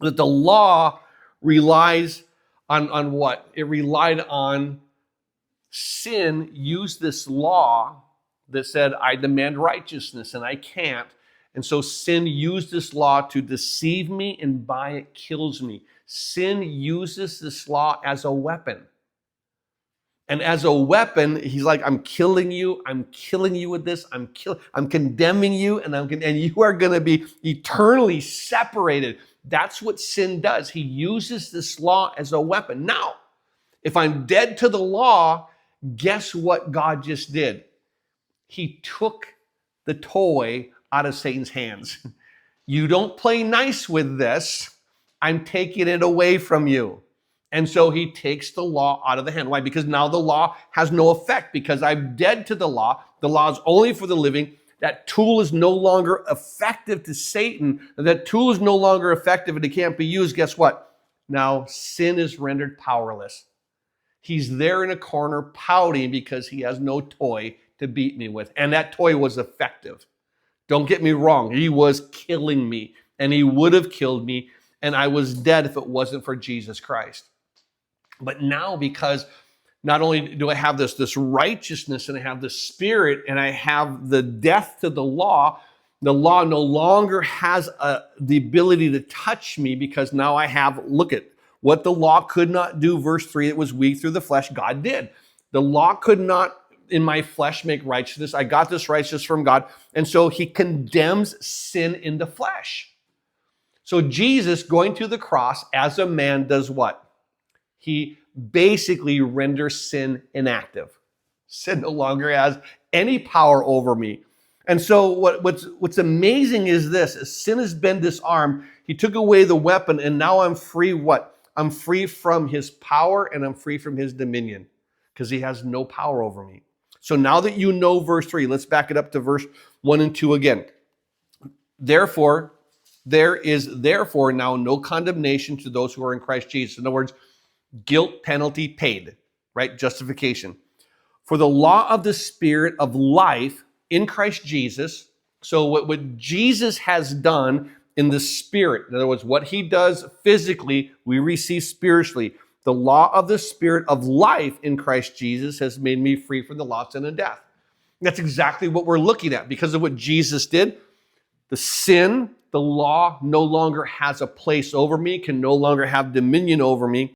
That the law relies on what? It relied on sin used this law that said, I demand righteousness and I can't. And so sin used this law to deceive me, and by it kills me. Sin uses this law as a weapon. And as a weapon, he's like, I'm killing you with this, I'm condemning you, and you are going to be eternally separated. That's what sin does. He uses this law as a weapon. Now, if I'm dead to the law, guess what God just did? He took the toy out of Satan's hands. You don't play nice with this. I'm taking it away from you. And so he takes the law out of the hand. Why? Because now the law has no effect, because I'm dead to the law. The law is only for the living. That tool is no longer effective to Satan. That tool is no longer effective and it can't be used. Guess what? Now sin is rendered powerless. He's there in a corner pouting because he has no toy to beat me with. And that toy was effective. Don't get me wrong. He was killing me, and he would have killed me, and I was dead if it wasn't for Jesus Christ. But now, because not only do I have this righteousness, and I have the Spirit, and I have the death to the law no longer has the ability to touch me, because now I have, look at what the law could not do. Verse 3, it was weak through the flesh. God did. The law could not in my flesh make righteousness. I got this righteousness from God. And so he condemns sin in the flesh. So Jesus going to the cross as a man does what? He basically renders sin inactive. Sin no longer has any power over me. And so what's amazing is this: as sin has been disarmed, he took away the weapon, and now I'm free. What? I'm free from his power, and I'm free from his dominion, because he has no power over me. So now that you know verse 3, let's back it up to verse 1 and 2 again. Therefore, there is therefore now no condemnation to those who are in Christ Jesus. In other words, guilt penalty paid, right? Justification. For the law of the Spirit of life in Christ Jesus. So what Jesus has done in the Spirit, in other words, what he does physically, we receive spiritually. The law of the Spirit of life in Christ Jesus has made me free from the law of sin and death. That's exactly what we're looking at. Because of what Jesus did, the sin, the law no longer has a place over me, can no longer have dominion over me.